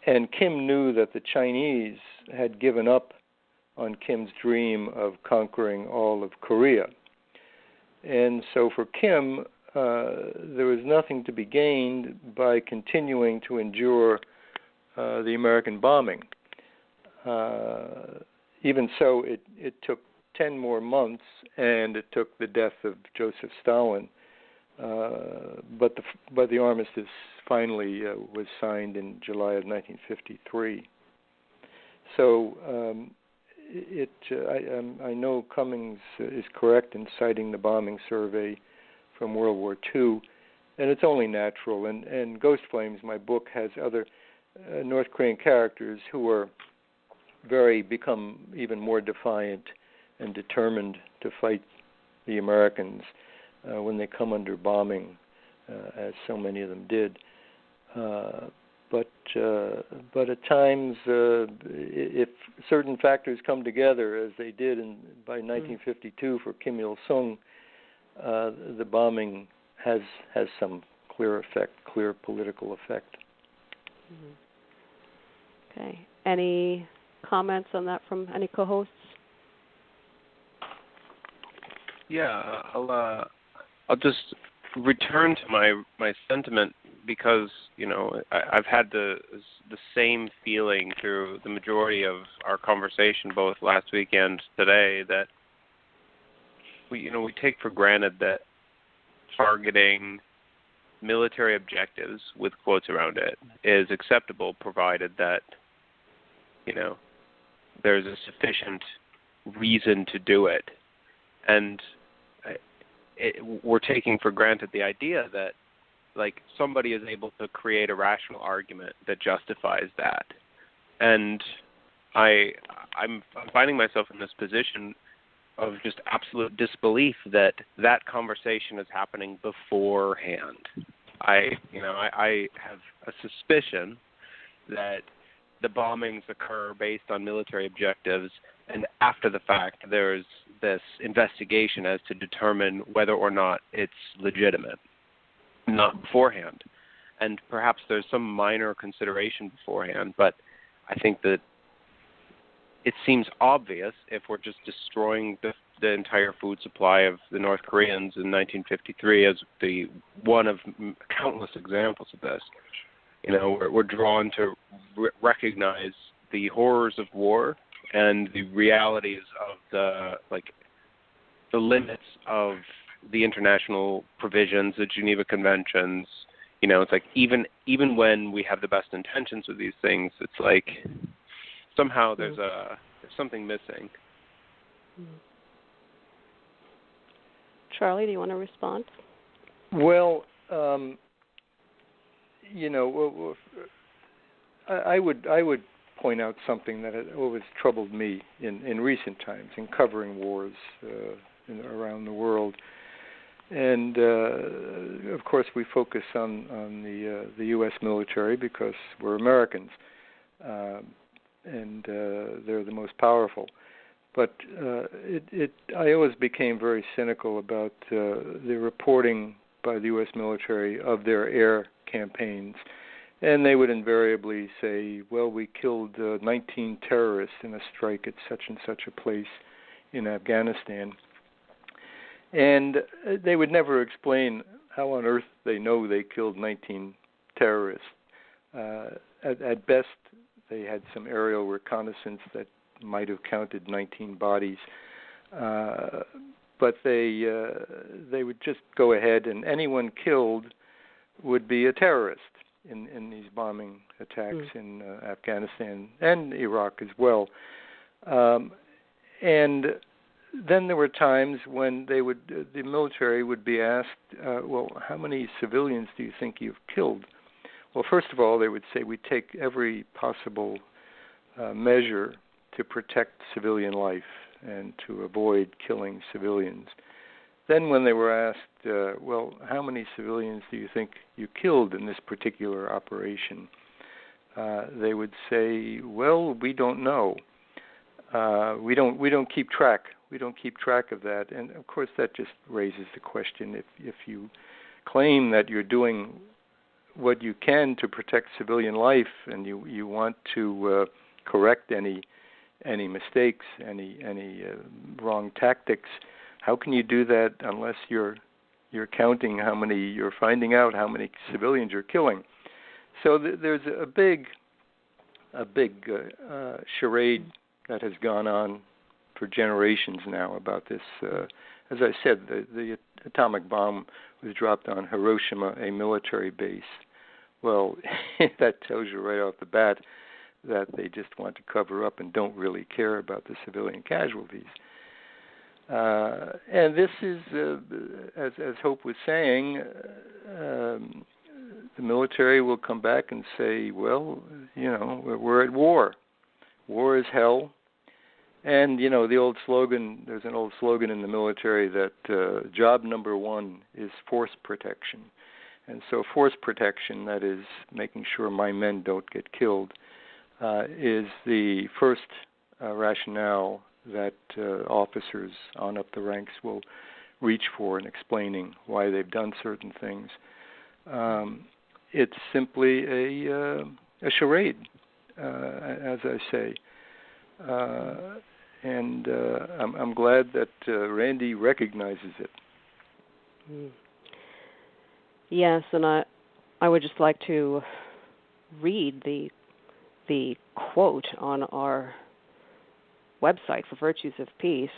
And Kim knew that the Chinese had given up on Kim's dream of conquering all of Korea. And so for Kim, there was nothing to be gained by continuing to endure the American bombing. Even so, it took 10 more months, and it took the death of Joseph Stalin. But the armistice finally was signed in July of 1953. So I know Cummings is correct in citing the bombing survey from World War II, and it's only natural. And Ghost Flames, my book, has other North Korean characters who are become even more defiant and determined to fight the Americans when they come under bombing, as so many of them did. But at times, if certain factors come together, as they did by 1952 for Kim Il-sung, the bombing has some clear political effect. Mm-hmm. Okay. Any comments on that from any co-hosts? Yeah, I'll just return to my sentiment because I've had the same feeling through the majority of our conversation, both last week and today, that we take for granted that targeting military objectives with quotes around it is acceptable, provided that there's a sufficient reason to do it. And we're taking for granted the idea that somebody is able to create a rational argument that justifies that. And I'm finding myself in this position just absolute disbelief that that conversation is happening beforehand. I have a suspicion that the bombings occur based on military objectives, and after the fact there's this investigation as to determine whether or not it's legitimate, not beforehand. And perhaps there's some minor consideration beforehand, but I think that it seems obvious if we're just destroying the entire food supply of the North Koreans in 1953 as the one of countless examples of this. You know, we're drawn to recognize the horrors of war and the realities of the limits of the international provisions, the Geneva Conventions. You know, it's like even when we have the best intentions with these things, it's like somehow there's something missing. Charlie, do you want to respond? Well, I would point out something that had always troubled me in recent times in covering wars around the world. And of course, we focus on the U.S. military because we're Americans, and they're the most powerful. But I always became very cynical about the reporting by the U.S. military of their air campaigns, and they would invariably say, "Well, we killed 19 terrorists in a strike at such and such a place in Afghanistan." And they would never explain how on earth they know they killed 19 terrorists. At best, they had some aerial reconnaissance that might have counted 19 bodies. But they would just go ahead, and anyone killed would be a terrorist in these bombing attacks in Afghanistan and Iraq as well. And then there were times when the military would be asked, well, how many civilians do you think you've killed? Well, first of all, they would say we take every possible measure to protect civilian life and to avoid killing civilians. Then when they were asked, well, how many civilians do you think you killed in this particular operation? They would say, well, we don't know. We don't keep track. We don't keep track of that. And of course, that just raises the question: if you claim that you're doing what you can to protect civilian life, and you want to correct any mistakes, any wrong tactics, how can you do that unless you're counting you're finding out how many civilians you're killing? So there's a big charade that has gone on for generations now about this. As I said, the atomic bomb was dropped on Hiroshima, a military base. Well, that tells you right off the bat that they just want to cover up and don't really care about the civilian casualties. And this is, as Hope was saying, the military will come back and say, well, we're at war. War is hell. And, the old slogan, there's an old slogan in the military that job number one is force protection. And so force protection, that is making sure my men don't get killed, is the first rationale that officers on up the ranks will reach for in explaining why they've done certain things. It's simply a charade, as I say. And I'm glad that Randy recognizes it. Yes, and I would just like to read the quote on our website for Virtues of Peace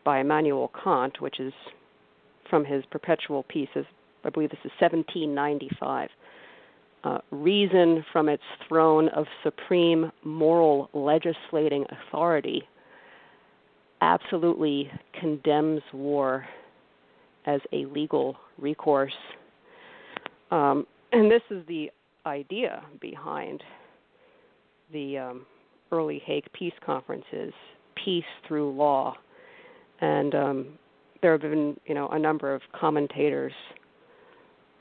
by Immanuel Kant, which is from his Perpetual Peace. I believe this is 1795. Reason from its throne of supreme moral legislating authority absolutely condemns war as a legal recourse. And this is the idea behind the early Hague peace conferences peace through law. And there have been, a number of commentators,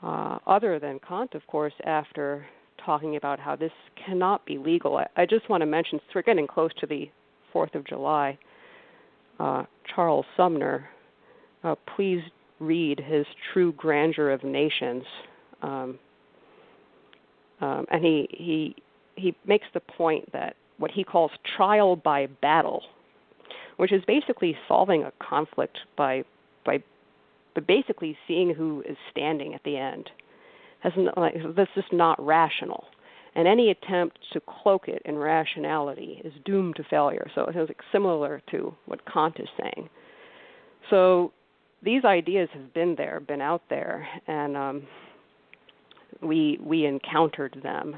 other than Kant, of course, after talking about how this cannot be legal. I just want to mention, since we're getting close to the 4th of July, Charles Sumner, please read his True Grandeur of Nations. And he makes the point that what he calls trial by battle, which is basically solving a conflict by basically seeing who is standing at the end. That's just not rational. And any attempt to cloak it in rationality is doomed to failure. So it's similar to what Kant is saying. So these ideas have been out there, and we encountered them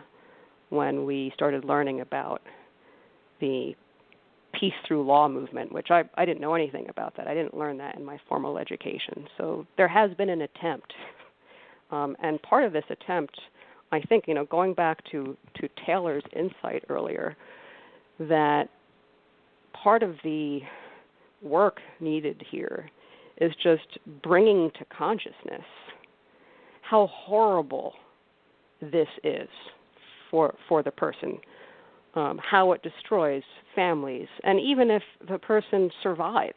when we started learning about the peace through law movement, which I didn't know anything about that. I didn't learn that in my formal education. So there has been an attempt. And part of this attempt, I think, going back to Taylor's insight earlier, that part of the work needed here is just bringing to consciousness how horrible this is for the person, how it destroys families, and even if the person survives.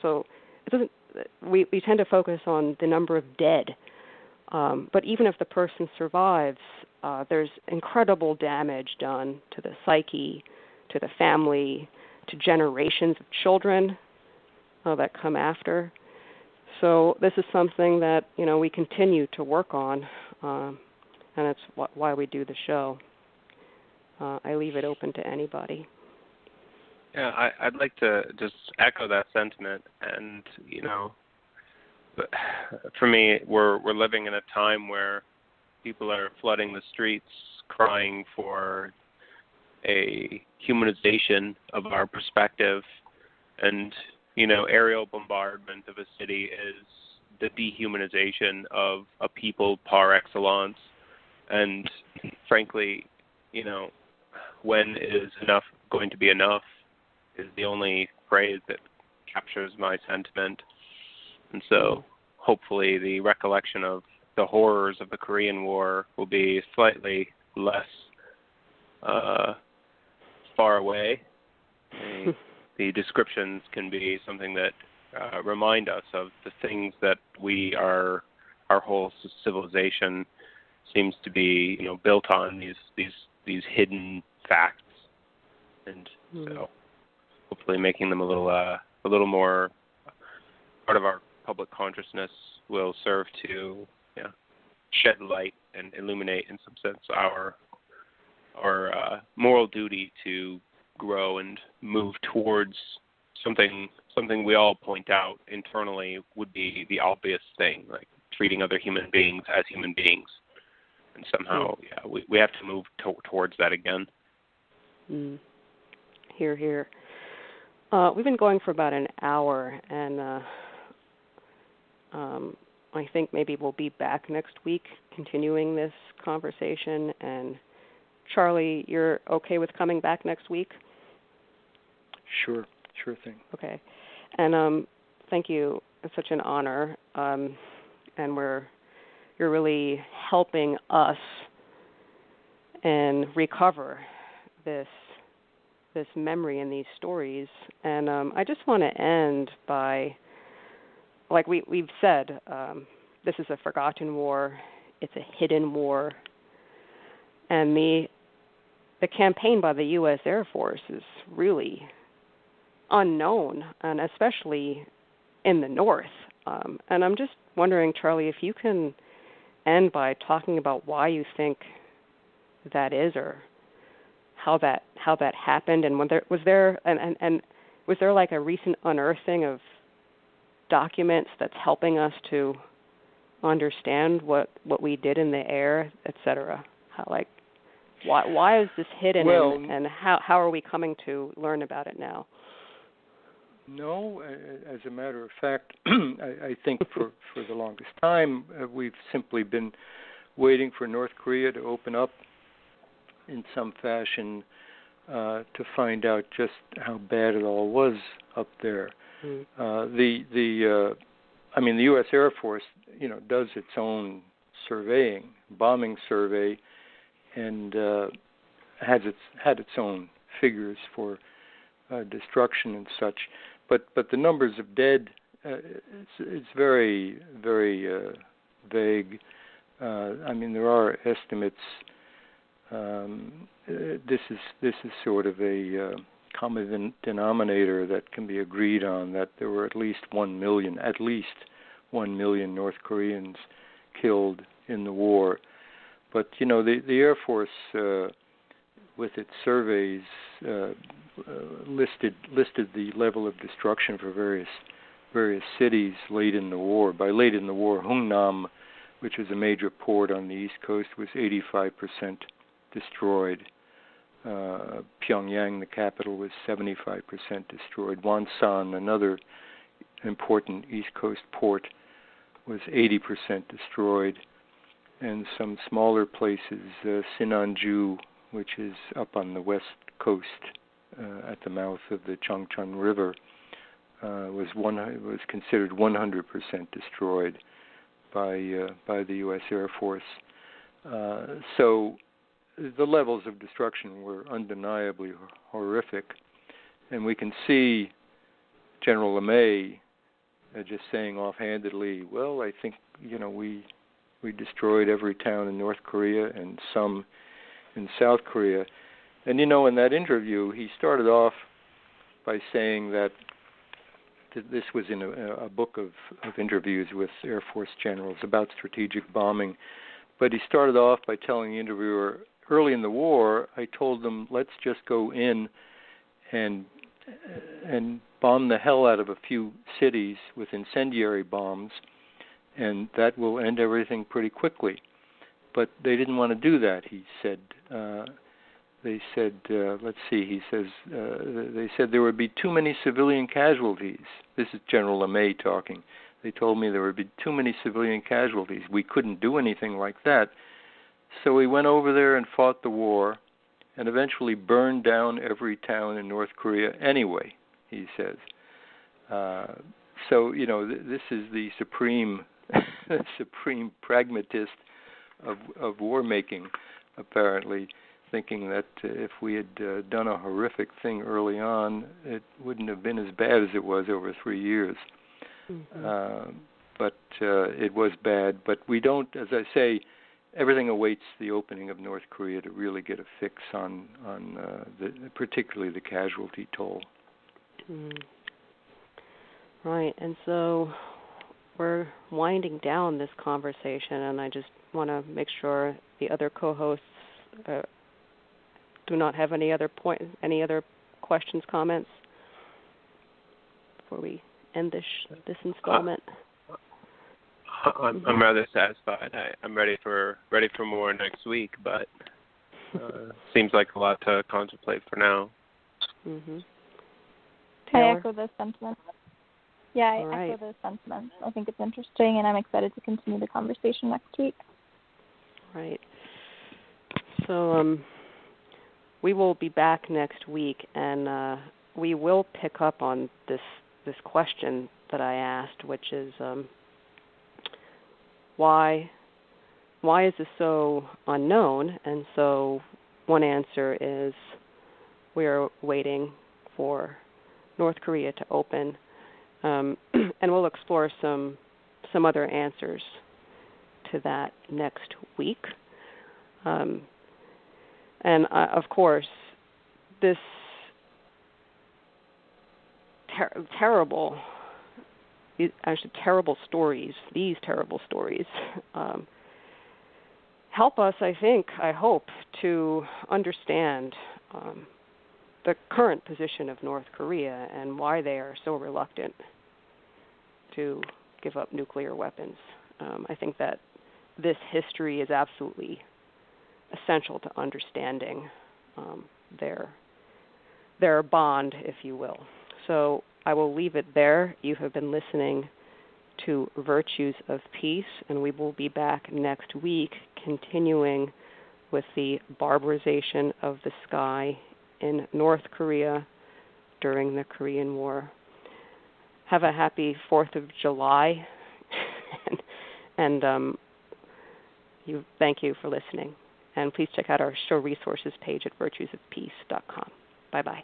So it doesn't. We tend to focus on the number of dead, but even if the person survives, there's incredible damage done to the psyche, to the family, to generations of children that come after. So this is something that we continue to work on, and it's why we do the show. I leave it open to anybody. Yeah, I'd like to just echo that sentiment. And for me, we're living in a time where people are flooding the streets, crying for a humanization of our perspective, and aerial bombardment of a city is the dehumanization of a people par excellence. And frankly, when is enough going to be enough is the only phrase that captures my sentiment. And so hopefully the recollection of the horrors of the Korean War will be slightly less far away. The descriptions can be something that remind us of the things that our whole civilization seems to be built on, these hidden facts, and so hopefully making them a little more part of our public consciousness will serve to shed light and illuminate, in some sense, our moral duty to grow and move towards something we all point out internally would be the obvious thing, like treating other human beings as human beings. And somehow, we have to move towards that again. Hear, hear. We've been going for about an hour, and I think maybe we'll be back next week continuing this conversation. And Charlie, you're okay with coming back next week? Sure thing. Okay. And thank you. It's such an honor. And you're really helping us and recover this memory and these stories. And I just want to end by, like we've said, this is a forgotten war. It's a hidden war. And the campaign by the U.S. Air Force is really unknown, and especially in the North. And I'm just wondering, Charlie, if you can end by talking about why you think that is, or how that happened, and was there like a recent unearthing of documents that's helping us to understand what we did in the air, etc. Why is this hidden, and how are we coming to learn about it now? No, as a matter of fact, I think for the longest time we've simply been waiting for North Korea to open up in some fashion to find out just how bad it all was up there. The U.S. Air Force, does its own surveying, bombing survey, and had its own figures for destruction and such. But the numbers of dead, it's very, very vague. There are estimates. This is sort of a common denominator that can be agreed on, that there were at least 1 million North Koreans killed in the war. But the Air Force, with its surveys, listed the level of destruction for various cities late in the war. By late in the war, Hungnam, which is a major port on the East Coast, was 85% destroyed. Pyonyang, the capital, was 75% destroyed. Wonsan, another important East Coast port, was 80% destroyed. And some smaller places, Sinanju, which is up on the west coast at the mouth of the Changchun River, was considered 100% destroyed by the U.S. Air Force. So the levels of destruction were undeniably horrific, and we can see General LeMay just saying offhandedly, "Well, I think we destroyed every town in North Korea and some in South Korea." And in that interview, he started off by saying that this was in a book of interviews with Air Force generals about strategic bombing. But he started off by telling the interviewer, early in the war, I told them, let's just go in and bomb the hell out of a few cities with incendiary bombs, and that will end everything pretty quickly. But they didn't want to do that, he said. They said, he says, they said there would be too many civilian casualties. This is General LeMay talking. They told me there would be too many civilian casualties. We couldn't do anything like that. So we went over there and fought the war and eventually burned down every town in North Korea anyway, he says. This is the supreme pragmatist of war making, apparently, thinking that if we had done a horrific thing early on, it wouldn't have been as bad as it was over 3 years. Mm-hmm. But it was bad. But we don't, as I say, everything awaits the opening of North Korea to really get a fix on particularly the casualty toll. Mm. Right, and so we're winding down this conversation, and I just want to make sure the other co-hosts do not have any other questions, comments before we end this installment. I'm rather satisfied. I'm ready for more next week, but seems like a lot to contemplate for now. Mm-hmm. I echo those sentiments. Yeah, I echo those sentiments. I think it's interesting, and I'm excited to continue the conversation next week. Right. So we will be back next week, and we will pick up on this question that I asked, which is why is this so unknown? And so one answer is we are waiting for North Korea to open, and we'll explore some other answers to that next week. And of course, this terrible stories, help us, I hope, to understand the current position of North Korea and why they are so reluctant to give up nuclear weapons. I think that this history is absolutely essential to understanding their bond, if you will. So I will leave it there. You have been listening to Virtues of Peace, and we will be back next week continuing with the barbarization of the sky in North Korea during the Korean War. Have a happy 4th of July, and thank you for listening. And please check out our show resources page at virtuesofpeace.com. Bye-bye.